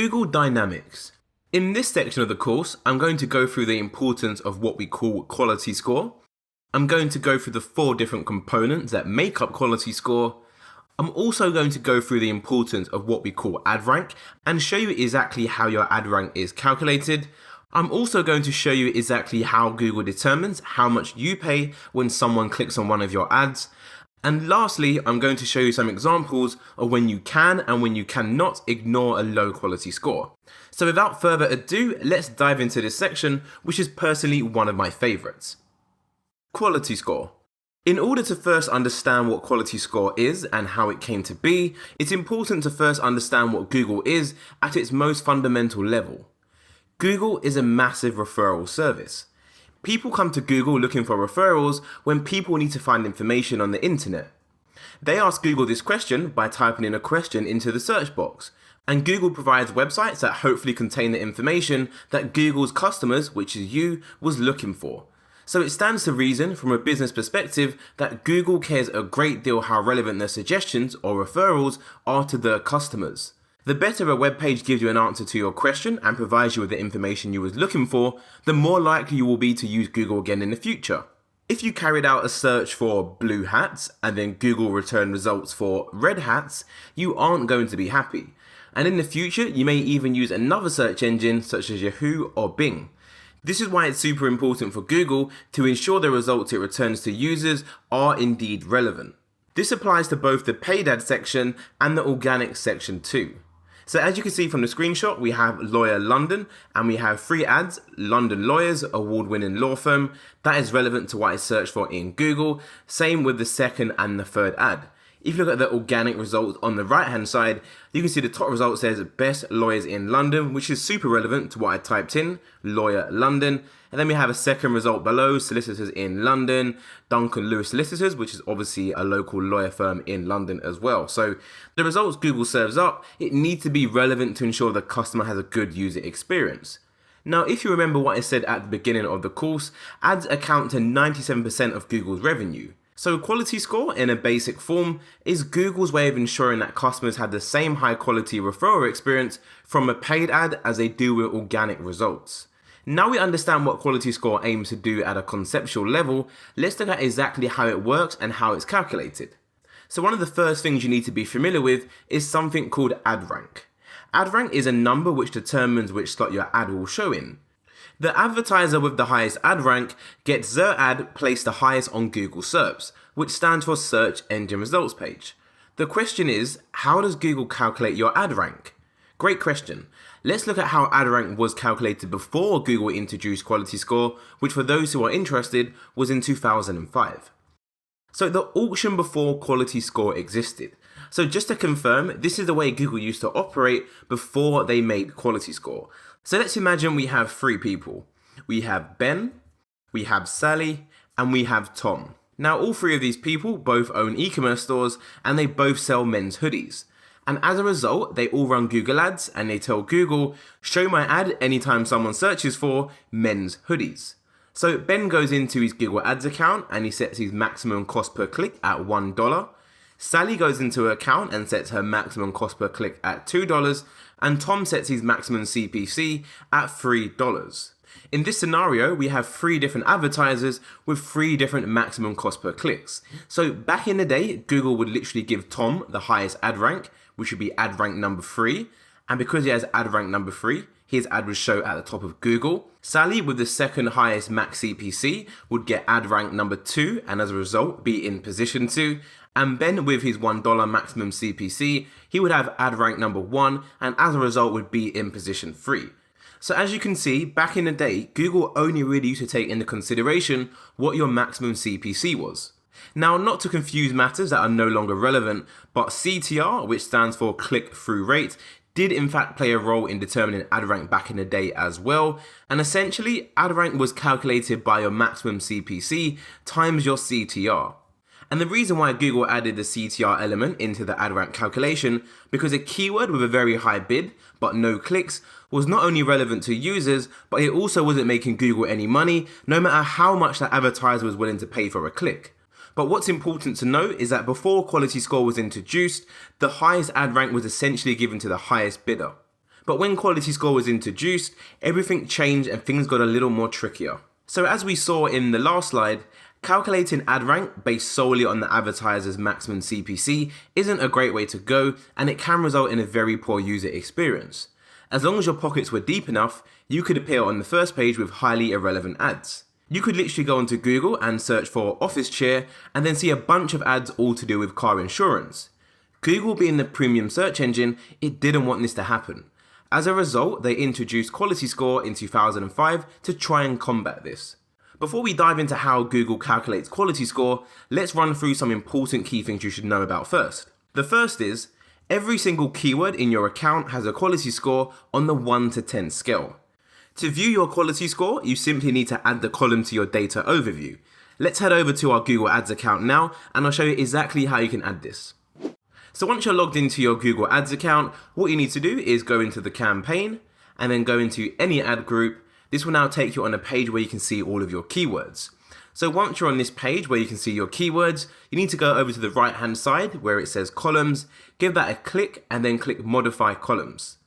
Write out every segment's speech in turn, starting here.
Google Dynamics. In this section of the course, I'm going to go through the importance of what we call quality score. I'm going to go through the 4 different components that make up quality score. I'm also going to go through the importance of what we call ad rank and show you exactly how your ad rank is calculated. I'm also going to show you exactly how Google determines how much you pay when someone clicks on one of your ads. And lastly, I'm going to show you some examples of when you can and when you cannot ignore a low quality score. So without further ado, let's dive into this section, which is personally one of my favorites. Quality score. In order to first understand what quality score is and how it came to be, it's important to first understand what Google is at its most fundamental level. Google is a massive referral service. People come to Google looking for referrals when people need to find information on the internet. They ask Google this question by typing in a question into the search box, and Google provides websites that hopefully contain the information that Google's customers, which is you, was looking for. So it stands to reason from a business perspective that Google cares a great deal how relevant their suggestions or referrals are to their customers. The better a web page gives you an answer to your question and provides you with the information you was looking for, the more likely you will be to use Google again in the future. If you carried out a search for blue hats and then Google returned results for red hats, you aren't going to be happy. And in the future, you may even use another search engine such as Yahoo or Bing. This is why it's super important for Google to ensure the results it returns to users are indeed relevant. This applies to both the paid ad section and the organic section too. So as you can see from the screenshot, we have Lawyer London and we have 3 ads, London Lawyers, award-winning law firm. That is relevant to what I searched for in Google. Same with the second and the third ad. If you look at the organic results on the right hand side, you can see the top result says best lawyers in London, which is super relevant to what I typed in, Lawyer London. And then we have a second result below, solicitors in London, Duncan Lewis Solicitors, which is obviously a local lawyer firm in London as well. So the results Google serves up, it needs to be relevant to ensure the customer has a good user experience. Now, if you remember what I said at the beginning of the course, ads account to 97% of Google's revenue. So quality score in a basic form is Google's way of ensuring that customers have the same high quality referral experience from a paid ad as they do with organic results. Now we understand what quality score aims to do at a conceptual level, let's look at exactly how it works and how it's calculated. So one of the first things you need to be familiar with is something called ad rank. Ad rank is a number which determines which slot your ad will show in. The advertiser with the highest ad rank gets their ad placed the highest on Google SERPs, which stands for Search Engine Results Page. The question is, how does Google calculate your ad rank? Great question. Let's look at how ad rank was calculated before Google introduced quality score, which for those who are interested was in 2005. So the auction before quality score existed. So just to confirm, this is the way Google used to operate before they made quality score. So let's imagine we have 3 people. We have Ben, we have Sally, and we have Tom. Now all 3 of these people both own e-commerce stores and they both sell men's hoodies. And as a result, they all run Google Ads and they tell Google, show my ad anytime someone searches for men's hoodies. So Ben goes into his Google Ads account and he sets his maximum cost per click at $1. Sally goes into her account and sets her maximum cost per click at $2. And Tom sets his maximum CPC at $3. In this scenario, we have 3 different advertisers with 3 different maximum cost per clicks. So back in the day, Google would literally give Tom the highest ad rank, which would be ad rank number 3. And because he has ad rank number 3, his ad would show at the top of Google. Sally, with the second highest max CPC, would get ad rank number 2 and as a result be in position 2. And Ben, with his $1 maximum CPC, he would have ad rank number 1 and as a result would be in position 3. So as you can see, back in the day, Google only really used to take into consideration what your maximum CPC was. Now, not to confuse matters that are no longer relevant, but CTR, which stands for click-through rate, did in fact play a role in determining ad rank back in the day as well. And essentially, ad rank was calculated by your maximum CPC times your CTR. And the reason why Google added the CTR element into the ad rank calculation, because a keyword with a very high bid but no clicks was not only relevant to users, but it also wasn't making Google any money, no matter how much that advertiser was willing to pay for a click. But what's important to note is that before quality score was introduced, the highest ad rank was essentially given to the highest bidder. But when quality score was introduced, everything changed and things got a little more trickier. So as we saw in the last slide, calculating ad rank based solely on the advertiser's maximum CPC isn't a great way to go, and it can result in a very poor user experience. As long as your pockets were deep enough, you could appear on the first page with highly irrelevant ads. You could literally go onto Google and search for office chair and then see a bunch of ads all to do with car insurance. Google being the premium search engine, it didn't want this to happen. As a result, they introduced Quality Score in 2005 to try and combat this. Before we dive into how Google calculates Quality Score, let's run through some important key things you should know about first. The first is, every single keyword in your account has a quality score on the 1 to 10 scale. To view your quality score, you simply need to add the column to your data overview. Let's head over to our Google Ads account now, and I'll show you exactly how you can add this. So once you're logged into your Google Ads account, what you need to do is go into the campaign and then go into any ad group. This will now take you on a page where you can see all of your keywords. So once you're on this page where you can see your keywords, you need to go over to the right hand side where it says columns, give that a click and then click modify columns.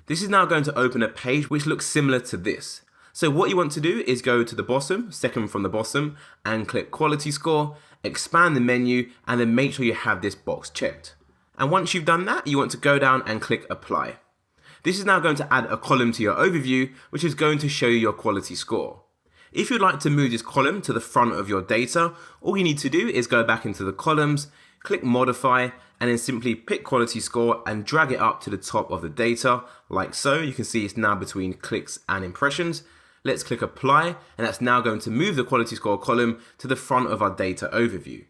This is now going to open a page which looks similar to this. So what you want to do is go to the bottom, second from the bottom, and click quality score, expand the menu, and then make sure you have this box checked. And once you've done that, you want to go down and click apply. This is now going to add a column to your overview, which is going to show you your quality score. If you'd like to move this column to the front of your data, all you need to do is go back into the columns, click modify, and then simply pick quality score and drag it up to the top of the data, like so. You can see it's now between clicks and impressions. Let's click apply, and that's now going to move the quality score column to the front of our data overview.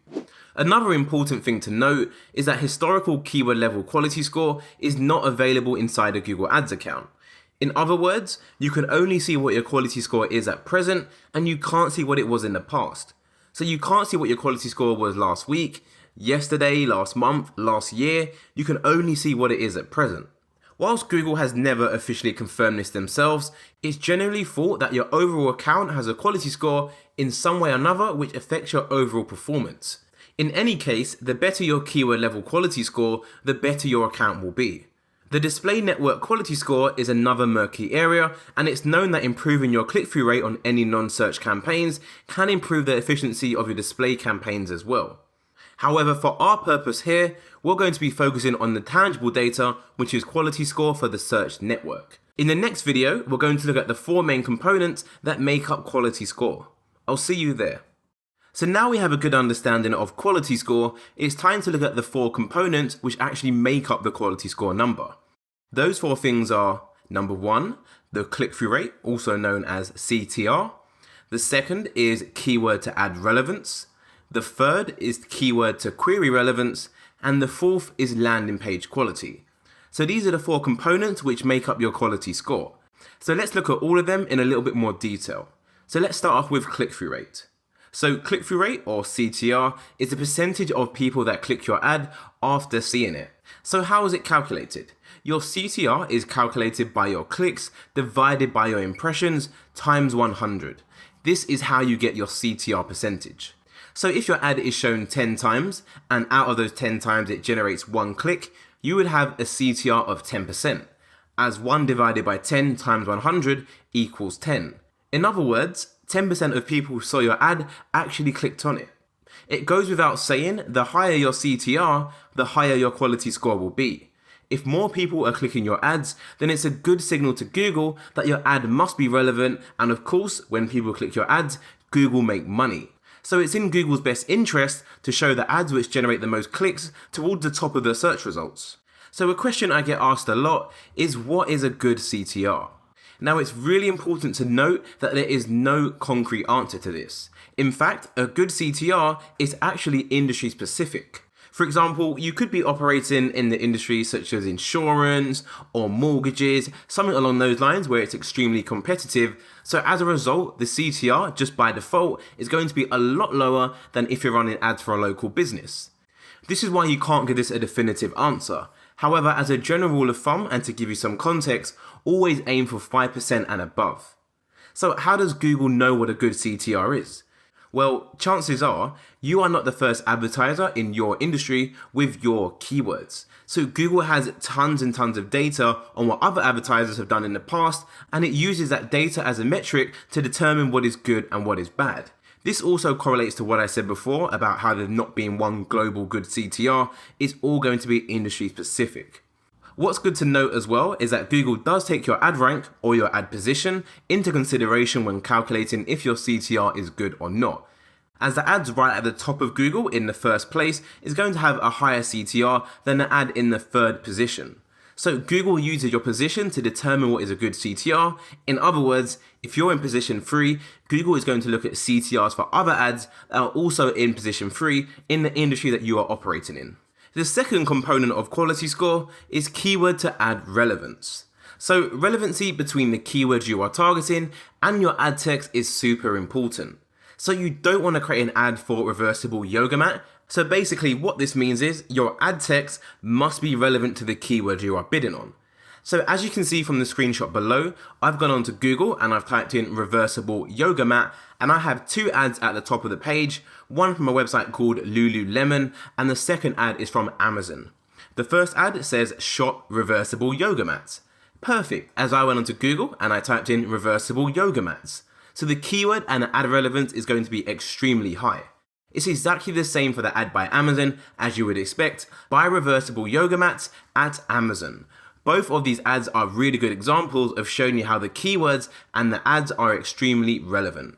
Another important thing to note is that historical keyword level quality score is not available inside a Google Ads account. In other words, you can only see what your quality score is at present, and you can't see what it was in the past. So you can't see what your quality score was last week, yesterday, last month, last year. You can only see what it is at present. Whilst Google has never officially confirmed this themselves, it's generally thought that your overall account has a quality score in some way or another which affects your overall performance. In any case, the better your keyword level quality score, the better your account will be. The display network quality score is another murky area, and it's known that improving your click-through rate on any non-search campaigns can improve the efficiency of your display campaigns as well. However, for our purpose here, we're going to be focusing on the tangible data, which is quality score for the search network. In the next video, we're going to look at the 4 main components that make up quality score. I'll see you there. So now we have a good understanding of quality score, it's time to look at the 4 components which actually make up the quality score number. Those 4 things are, number 1, the click-through rate, also known as CTR. The second is keyword to add relevance. The third is keyword to query relevance. And the fourth is landing page quality. So these are the 4 components which make up your quality score. So let's look at all of them in a little bit more detail. So let's start off with click-through rate. So click-through rate, or CTR, is the percentage of people that click your ad after seeing it. So how is it calculated? Your CTR is calculated by your clicks divided by your impressions times 100. This is how you get your CTR percentage. So if your ad is shown 10 times, and out of those 10 times it generates 1 click, you would have a CTR of 10%, as 1 divided by 10 times 100 equals 10. In other words, 10% of people who saw your ad actually clicked on it. It goes without saying, the higher your CTR, the higher your quality score will be. If more people are clicking your ads, then it's a good signal to Google that your ad must be relevant, and of course, when people click your ads, Google make money. So it's in Google's best interest to show the ads which generate the most clicks towards the top of the search results. So a question I get asked a lot is, what is a good CTR? Now, it's really important to note that there is no concrete answer to this. In fact, a good CTR is actually industry specific. For example, you could be operating in the industry such as insurance or mortgages, something along those lines where it's extremely competitive. So as a result, the CTR, just by default, is going to be a lot lower than if you're running ads for a local business. This is why you can't give this a definitive answer. However, as a general rule of thumb, and to give you some context, always aim for 5% and above. So how does Google know what a good CTR is? Well, chances are you are not the first advertiser in your industry with your keywords. So Google has tons and tons of data on what other advertisers have done in the past, and it uses that data as a metric to determine what is good and what is bad. This also correlates to what I said before about how there not being one global good CTR. It's all going to be industry specific. What's good to note as well is that Google does take your ad rank or your ad position into consideration when calculating if your CTR is good or not, as the ads right at the top of Google in the first place is going to have a higher CTR than the ad in the third position. So Google uses your position to determine what is a good CTR. In other words, if you're in position 3, Google is going to look at CTRs for other ads that are also in position 3 in the industry that you are operating in. The second component of quality score is keyword to add relevance. So relevancy between the keywords you are targeting and your ad text is super important. So you don't want to create an ad for reversible yoga mat. So basically what this means is your ad text must be relevant to the keyword you are bidding on. So as you can see from the screenshot below, I've gone onto Google and I've typed in reversible yoga mat, and I have 2 ads at the top of the page, one from a website called Lululemon and the second ad is from Amazon. The first ad says shop reversible yoga mats. Perfect, as I went onto Google and I typed in reversible yoga mats. So the keyword and the ad relevance is going to be extremely high. It's exactly the same for the ad by Amazon, as you would expect, buy reversible yoga mats at Amazon. Both of these ads are really good examples of showing you how the keywords and the ads are extremely relevant.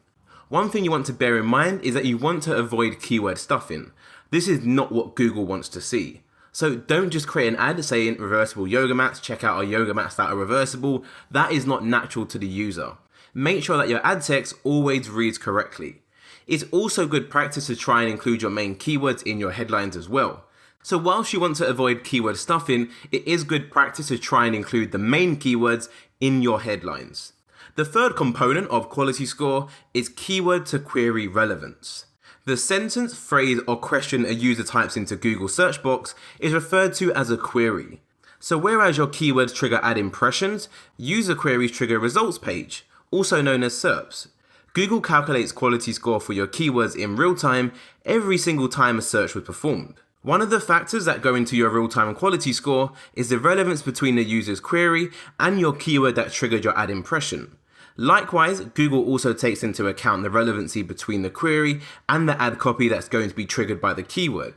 One thing you want to bear in mind is that you want to avoid keyword stuffing. This is not what Google wants to see. So don't just create an ad saying reversible yoga mats, check out our yoga mats that are reversible. That is not natural to the user. Make sure that your ad text always reads correctly. It's also good practice to try and include your main keywords in your headlines as well. So whilst you want to avoid keyword stuffing, it is good practice to try and include the main keywords in your headlines. The third component of quality score is keyword to query relevance. The sentence, phrase, or question a user types into Google search box is referred to as a query. So whereas your keywords trigger ad impressions, user queries trigger results page, also known as SERPs. Google calculates quality score for your keywords in real time every single time a search was performed. One of the factors that go into your real-time quality score is the relevance between the user's query and your keyword that triggered your ad impression. Likewise, Google also takes into account the relevancy between the query and the ad copy that's going to be triggered by the keyword.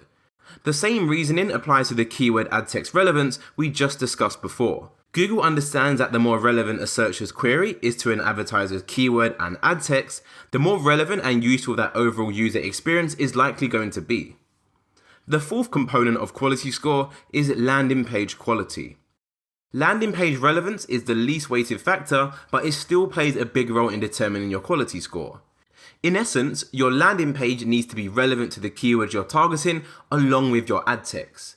The same reasoning applies to the keyword ad text relevance we just discussed before. Google understands that the more relevant a searcher's query is to an advertiser's keyword and ad text, the more relevant and useful that overall user experience is likely going to be. The fourth component of quality score is landing page quality. Landing page relevance is the least weighted factor, but it still plays a big role in determining your quality score. In essence, your landing page needs to be relevant to the keywords you're targeting along with your ad text.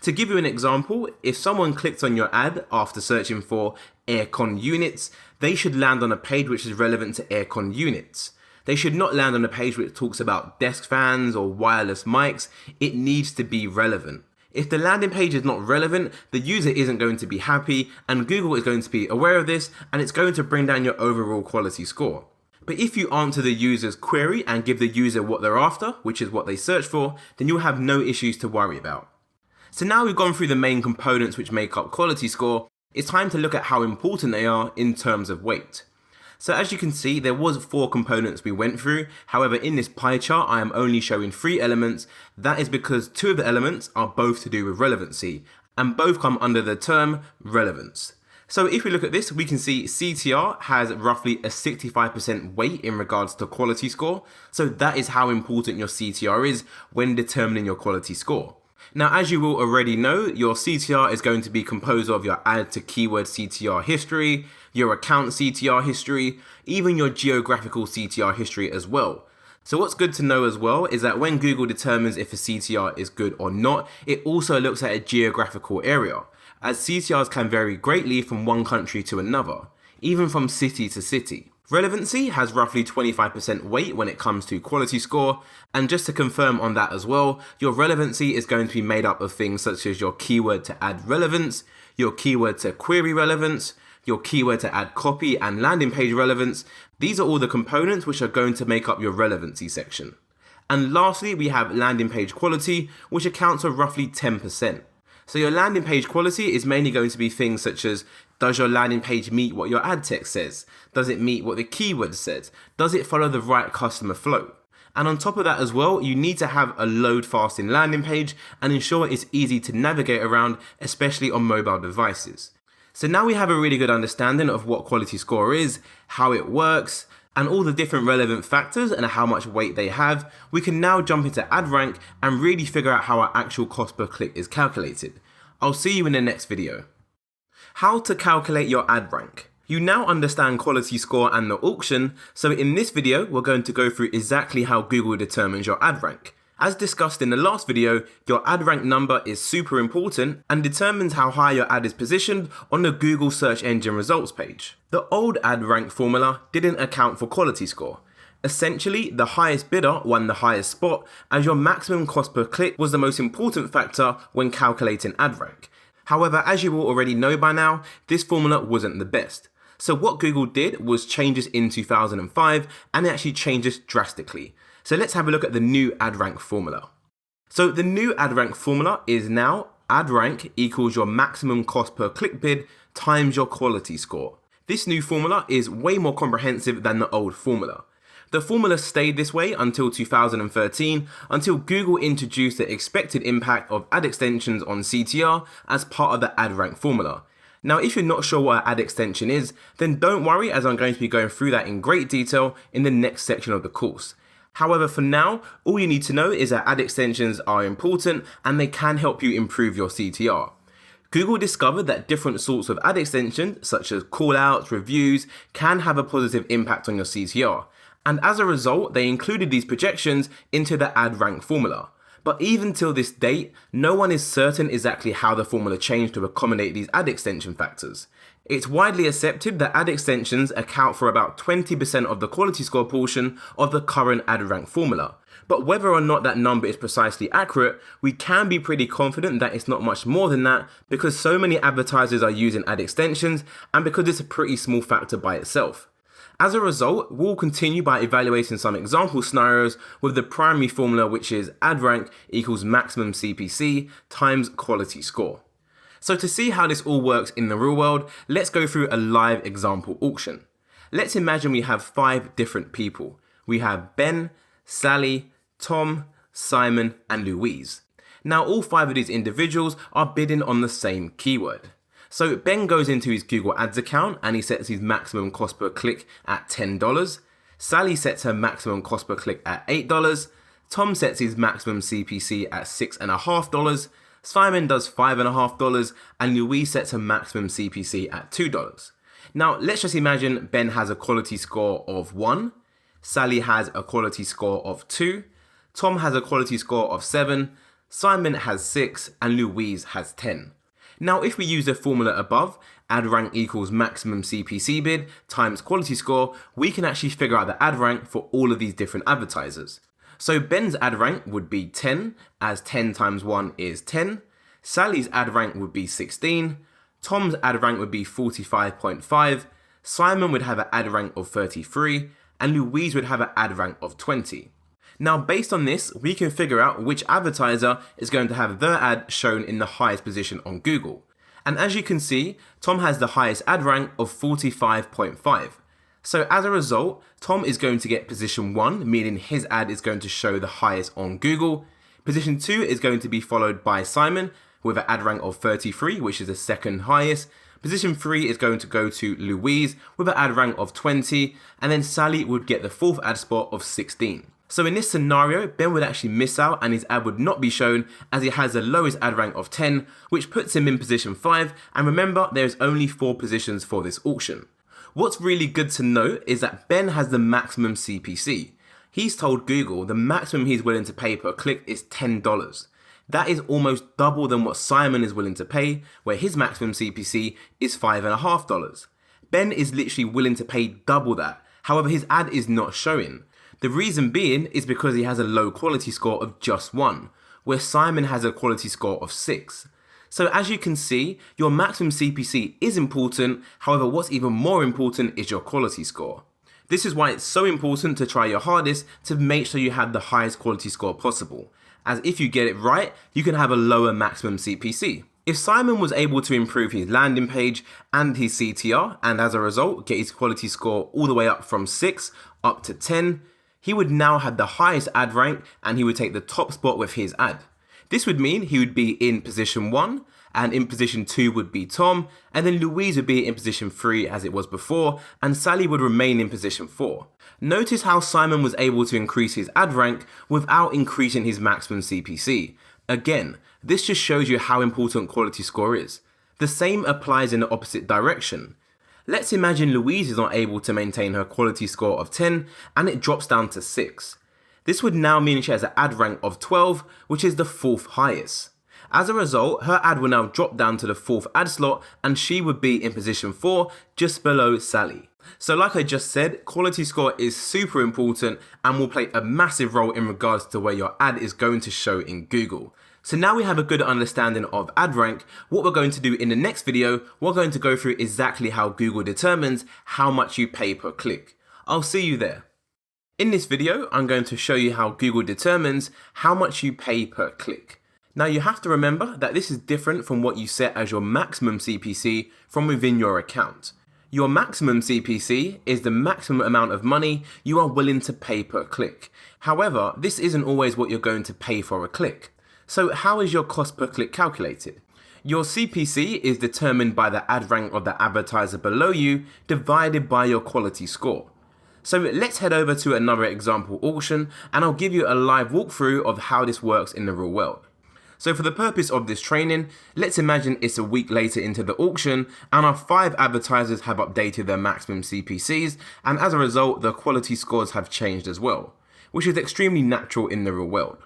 To give you an example, if someone clicked on your ad after searching for aircon units, they should land on a page which is relevant to aircon units. They should not land on a page which talks about desk fans or wireless mics. It needs to be relevant. If the landing page is not relevant, the user isn't going to be happy, and Google is going to be aware of this, and it's going to bring down your overall quality score. But if you answer the user's query and give the user what they're after, which is what they search for, then you'll have no issues to worry about. So now we've gone through the main components which make up quality score, it's time to look at how important they are in terms of weight. So as you can see, there was 4 components we went through. However, in this pie chart, I am only showing 3 elements. That is because 2 of the elements are both to do with relevancy, and both come under the term relevance. So if we look at this, we can see CTR has roughly a 65% weight in regards to quality score. So that is how important your CTR is when determining your quality score. Now, as you will already know, your CTR is going to be composed of your ad to keyword CTR history, your account CTR history, even your geographical CTR history as well. So what's good to know as well is that when Google determines if a CTR is good or not, it also looks at a geographical area, as CTRs can vary greatly from one country to another, even from city to city. Relevancy has roughly 25% weight when it comes to quality score, and just to confirm on that as well, your relevancy is going to be made up of things such as your keyword to add relevance, your keyword to query relevance, your keyword to add copy and landing page relevance. These are all the components which are going to make up your relevancy section. And lastly, we have landing page quality, which accounts for roughly 10%. So your landing page quality is mainly going to be things such as, does your landing page meet what your ad text says? Does it meet what the keyword says? Does it follow the right customer flow? And on top of that as well, you need to have a load fasting landing page and ensure it's easy to navigate around, especially on mobile devices. So now we have a really good understanding of what quality score is, how it works, and all the different relevant factors and how much weight they have. We can now jump into ad rank and really figure out how our actual cost per click is calculated. I'll see you in the next video. How to calculate your ad rank. You now understand quality score and the auction, so in this video we're going to go through exactly how Google determines your ad rank. As discussed in the last video, your ad rank number is super important and determines how high your ad is positioned on the Google search engine results page. The old ad rank formula didn't account for quality score. Essentially, the highest bidder won the highest spot, as your maximum cost per click was the most important factor when calculating ad rank. However, as you will already know by now, this formula wasn't the best. So what Google did was change this in 2005, and it actually changed this drastically. So let's have a look at the new ad rank formula. So the new ad rank formula is now ad rank equals your maximum cost per click bid times your quality score. This new formula is way more comprehensive than the old formula. The formula stayed this way until 2013, until Google introduced the expected impact of ad extensions on CTR as part of the ad rank formula. Now, if you're not sure what an ad extension is, then don't worry, as I'm going to be going through that in great detail in the next section of the course. However, for now, all you need to know is that ad extensions are important and they can help you improve your CTR. Google discovered that different sorts of ad extensions, such as callouts, reviews, can have a positive impact on your CTR. And as a result, they included these projections into the ad rank formula. But even till this date, no one is certain exactly how the formula changed to accommodate these ad extension factors. It's widely accepted that ad extensions account for about 20% of the quality score portion of the current ad rank formula. But whether or not that number is precisely accurate, we can be pretty confident that it's not much more than that, because so many advertisers are using ad extensions and because it's a pretty small factor by itself. As a result, we'll continue by evaluating some example scenarios with the primary formula, which is ad rank equals maximum CPC times quality score. So to see how this all works in the real world, let's go through a live example auction. Let's imagine we have 5 different people. We have Ben, Sally, Tom, Simon, and Louise. Now all 5 of these individuals are bidding on the same keyword. So Ben goes into his Google Ads account and he sets his maximum cost per click at $10. Sally sets her maximum cost per click at $8. Tom sets his maximum CPC at $6.50. Simon does $5.50, and Louise sets her maximum CPC at $2. Now let's just imagine Ben has a quality score of 1, Sally has a quality score of 2, Tom has a quality score of 7, Simon has 6, and Louise has 10. Now, if we use the formula above, ad rank equals maximum CPC bid times quality score, we can actually figure out the ad rank for all of these different advertisers. So Ben's ad rank would be 10, as 10 times 1 is 10. Sally's ad rank would be 16. Tom's ad rank would be 45.5. Simon would have an ad rank of 33. And Louise would have an ad rank of 20. Now, based on this, we can figure out which advertiser is going to have their ad shown in the highest position on Google. And as you can see, Tom has the highest ad rank of 45.5. So as a result, Tom is going to get position 1, meaning his ad is going to show the highest on Google. Position 2 is going to be followed by Simon with an ad rank of 33, which is the second highest. Position 3 is going to go to Louise with an ad rank of 20, and then Sally would get the 4th ad spot of 16. So in this scenario, Ben would actually miss out and his ad would not be shown, as he has the lowest ad rank of 10, which puts him in position 5, and remember, there is only 4 positions for this auction. What's really good to note is that Ben has the maximum CPC. He's told Google the maximum he's willing to pay per click is $10. That is almost double than what Simon is willing to pay, where his maximum CPC is $5.50. Ben is literally willing to pay double that, however his ad is not showing. The reason being is because he has a low quality score of just 1, where Simon has a quality score of 6. So as you can see, your maximum CPC is important, however what's even more important is your quality score. This is why it's so important to try your hardest to make sure you have the highest quality score possible, as if you get it right, you can have a lower maximum CPC. If Simon was able to improve his landing page and his CTR, and as a result get his quality score all the way up from 6 up to 10, he would now have the highest ad rank and he would take the top spot with his ad. This would mean he would be in position 1, and in position 2 would be Tom, and then Louise would be in position 3 as it was before, and Sally would remain in position 4. Notice how Simon was able to increase his ad rank without increasing his maximum CPC. Again, this just shows you how important quality score is. The same applies in the opposite direction. Let's imagine Louise is not able to maintain her quality score of 10 and it drops down to 6. This would now mean she has an ad rank of 12, which is the 4th highest. As a result, her ad will now drop down to the 4th ad slot and she would be in position 4, just below Sally. So like I just said, quality score is super important and will play a massive role in regards to where your ad is going to show in Google. So now we have a good understanding of ad rank, what we're going to do in the next video, we're going to go through exactly how Google determines how much you pay per click. I'll see you there. In this video, I'm going to show you how Google determines how much you pay per click. Now you have to remember that this is different from what you set as your maximum CPC from within your account. Your maximum CPC is the maximum amount of money you are willing to pay per click. However, this isn't always what you're going to pay for a click. So how is your cost per click calculated? Your CPC is determined by the ad rank of the advertiser below you divided by your quality score. So let's head over to another example auction and I'll give you a live walkthrough of how this works in the real world. So for the purpose of this training, let's imagine it's a week later into the auction and our 5 advertisers have updated their maximum CPCs, and as a result the quality scores have changed as well, which is extremely natural in the real world.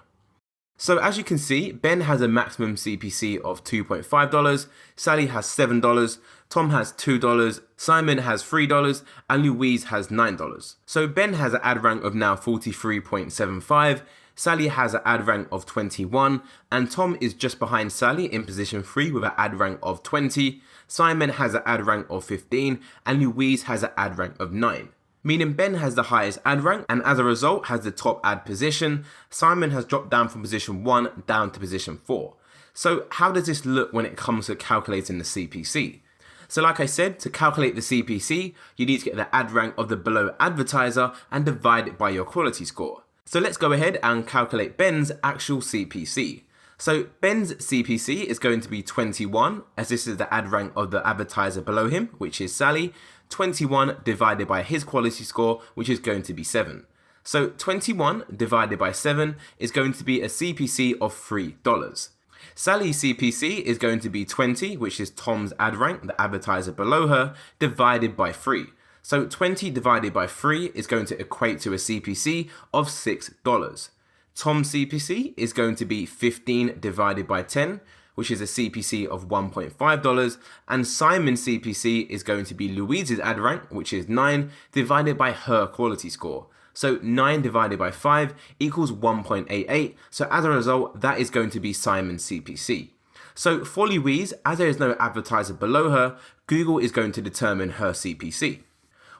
So as you can see, Ben has a maximum CPC of $2.5, Sally has $7, Tom has $2, Simon has $3, and Louise has $9. So Ben has an ad rank of now 43.75, Sally has an ad rank of 21, and Tom is just behind Sally in position 3 with an ad rank of 20, Simon has an ad rank of 15, and Louise has an ad rank of 9. Meaning Ben has the highest ad rank and as a result has the top ad position. Simon has dropped down from position 1 down to position 4. So how does this look when it comes to calculating the CPC? So like I said, to calculate the CPC, you need to get the ad rank of the below advertiser and divide it by your quality score. So let's go ahead and calculate Ben's actual CPC. So Ben's CPC is going to be 21, as this is the ad rank of the advertiser below him, which is Sally. 21 divided by his quality score, which is going to be 7. So 21 divided by 7 is going to be a CPC of $3. Sally's CPC is going to be 20, which is Tom's ad rank, the advertiser below her, divided by 3. So 20 divided by 3 is going to equate to a CPC of $6. Tom's CPC is going to be 15 divided by 10, which is a CPC of $1.5, and Simon's CPC is going to be Louise's ad rank, which is 9, divided by her quality score. So 9 divided by 5 equals 1.88, so as a result, that is going to be Simon's CPC. So for Louise, as there is no advertiser below her, Google is going to determine her CPC.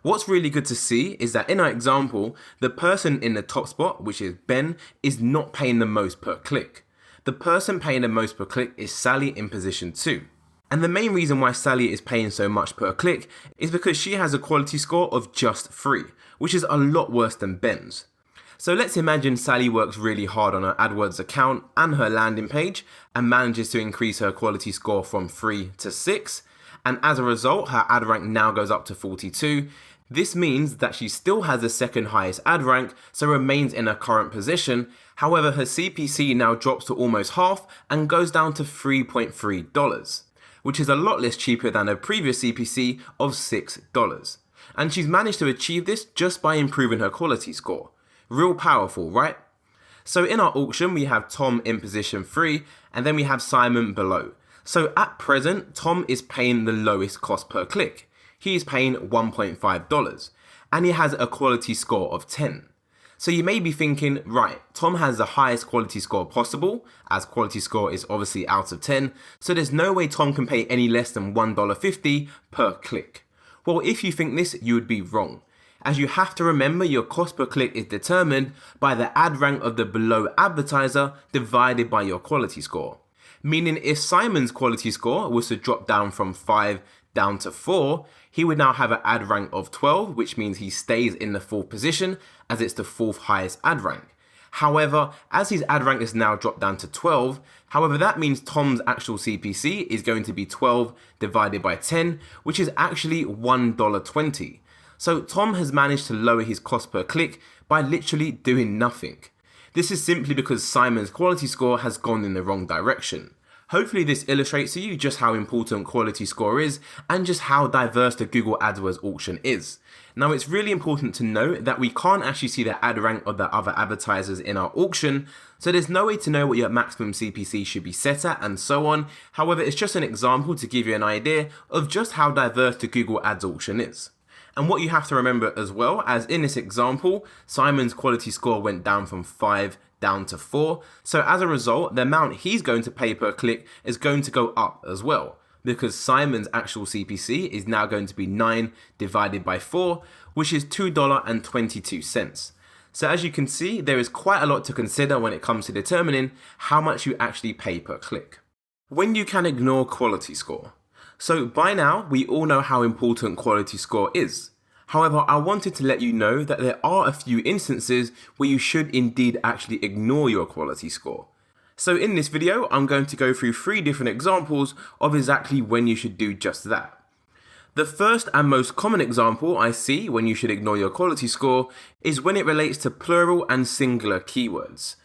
What's really good to see is that in our example, the person in the top spot, which is Ben, is not paying the most per click. The person paying the most per click is Sally in position 2. And the main reason why Sally is paying so much per click is because she has a quality score of just 3, which is a lot worse than Ben's. So let's imagine Sally works really hard on her AdWords account and her landing page and manages to increase her quality score from 3 to 6. And as a result, her ad rank now goes up to 42. This means that she still has the second highest ad rank, so remains in her current position. However, her CPC now drops to almost half and goes down to $3.3, which is a lot less cheaper than her previous CPC of $6. And she's managed to achieve this just by improving her quality score. Real powerful, right? So in our auction, we have Tom in position 3, and then we have Simon below. So at present, Tom is paying the lowest cost per click. He is paying $1.5, and he has a quality score of 10. So you may be thinking, right, Tom has the highest quality score possible, as quality score is obviously out of 10, so there's no way Tom can pay any less than $1.50 per click. Well, if you think this, you would be wrong, as you have to remember your cost per click is determined by the ad rank of the below advertiser divided by your quality score. Meaning if Simon's quality score was to drop down from 5 down to 4, he would now have an ad rank of 12, which means he stays in the 4th position as it's the 4th highest ad rank. However, as his ad rank is now dropped down to 12, that means Tom's actual CPC is going to be 12 divided by 10, which is actually $1.20. So Tom has managed to lower his cost per click by literally doing nothing. This is simply because Simon's quality score has gone in the wrong direction. Hopefully this illustrates to you just how important quality score is and just how diverse the Google AdWords auction is. Now it's really important to note that we can't actually see the ad rank of the other advertisers in our auction, so there's no way to know what your maximum CPC should be set at and so on. However, it's just an example to give you an idea of just how diverse the Google Ads auction is. And what you have to remember as well, as in this example, Simon's quality score went down from 5 down to 4. So as a result, the amount he's going to pay per click is going to go up as well, because Simon's actual CPC is now going to be 9 divided by 4, which is $2.22. So as you can see, there is quite a lot to consider when it comes to determining how much you actually pay per click. When you can ignore quality score. So by now, we all know how important quality score is. However, I wanted to let you know that there are a few instances where you should indeed actually ignore your quality score. So in this video, I'm going to go through 3 different examples of exactly when you should do just that. The first and most common example I see when you should ignore your quality score is when it relates to plural and singular keywords.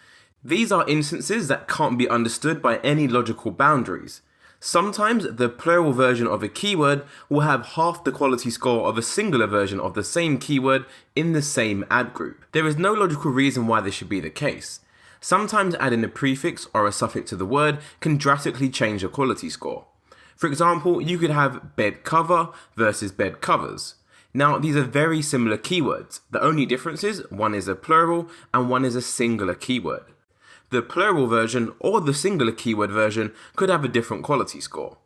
These are instances that can't be understood by any logical boundaries. Sometimes the plural version of a keyword will have half the quality score of a singular version of the same keyword in the same ad group. There is no logical reason why this should be the case. Sometimes adding a prefix or a suffix to the word can drastically change the quality score. For example, you could have bed cover versus bed covers. Now, these are very similar keywords. The only difference is one is a plural and one is a singular keyword. The plural version or the singular keyword version could have a different quality score.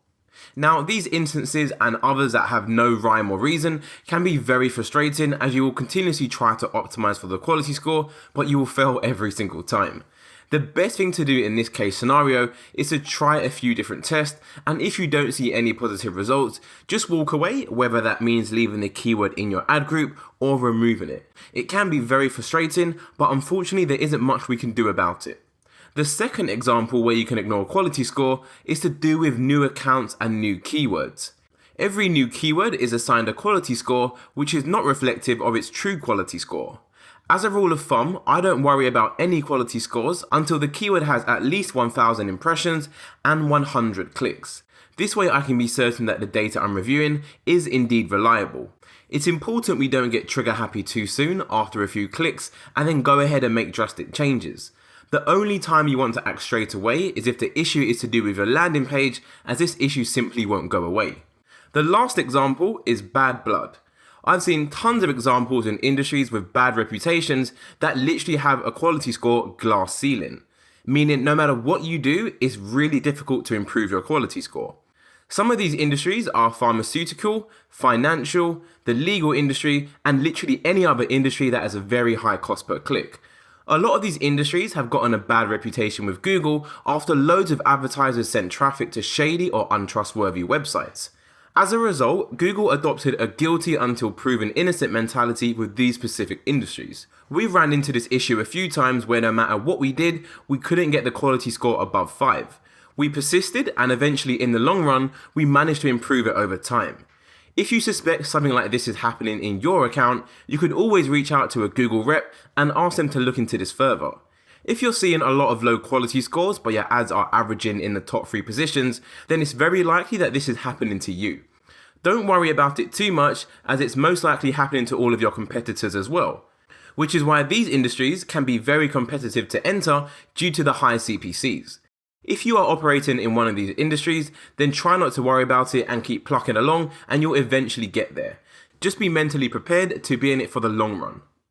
Now, these instances and others that have no rhyme or reason can be very frustrating, as you will continuously try to optimize for the quality score, but you will fail every single time. The best thing to do in this case scenario is to try a few different tests, and if you don't see any positive results, just walk away, whether that means leaving the keyword in your ad group or removing it. It can be very frustrating, but unfortunately there isn't much we can do about it. The second example where you can ignore quality score is to do with new accounts and new keywords. Every new keyword is assigned a quality score which is not reflective of its true quality score. As a rule of thumb, I don't worry about any quality scores until the keyword has at least 1,000 impressions and 100 clicks. This way I can be certain that the data I'm reviewing is indeed reliable. It's important we don't get trigger happy too soon after a few clicks and then go ahead and make drastic changes. The only time you want to act straight away is if the issue is to do with your landing page, as this issue simply won't go away. The last example is bad blood. I've seen tons of examples in industries with bad reputations that literally have a quality score glass ceiling, meaning no matter what you do, it's really difficult to improve your quality score. Some of these industries are pharmaceutical, financial, the legal industry, and literally any other industry that has a very high cost per click. A lot of these industries have gotten a bad reputation with Google after loads of advertisers sent traffic to shady or untrustworthy websites. As a result, Google adopted a guilty until proven innocent mentality with these specific industries. We've ran into this issue a few times where no matter what we did, we couldn't get the quality score above 5. We persisted, and eventually in the long run, we managed to improve it over time. If you suspect something like this is happening in your account, you could always reach out to a Google rep and ask them to look into this further. If you're seeing a lot of low quality scores but your ads are averaging in the top 3 positions, then it's very likely that this is happening to you. Don't worry about it too much, as it's most likely happening to all of your competitors as well, which is why these industries can be very competitive to enter due to the high CPCs. If you are operating in one of these industries, then try not to worry about it and keep plucking along, and you'll eventually get there. Just be mentally prepared to be in it for the long run.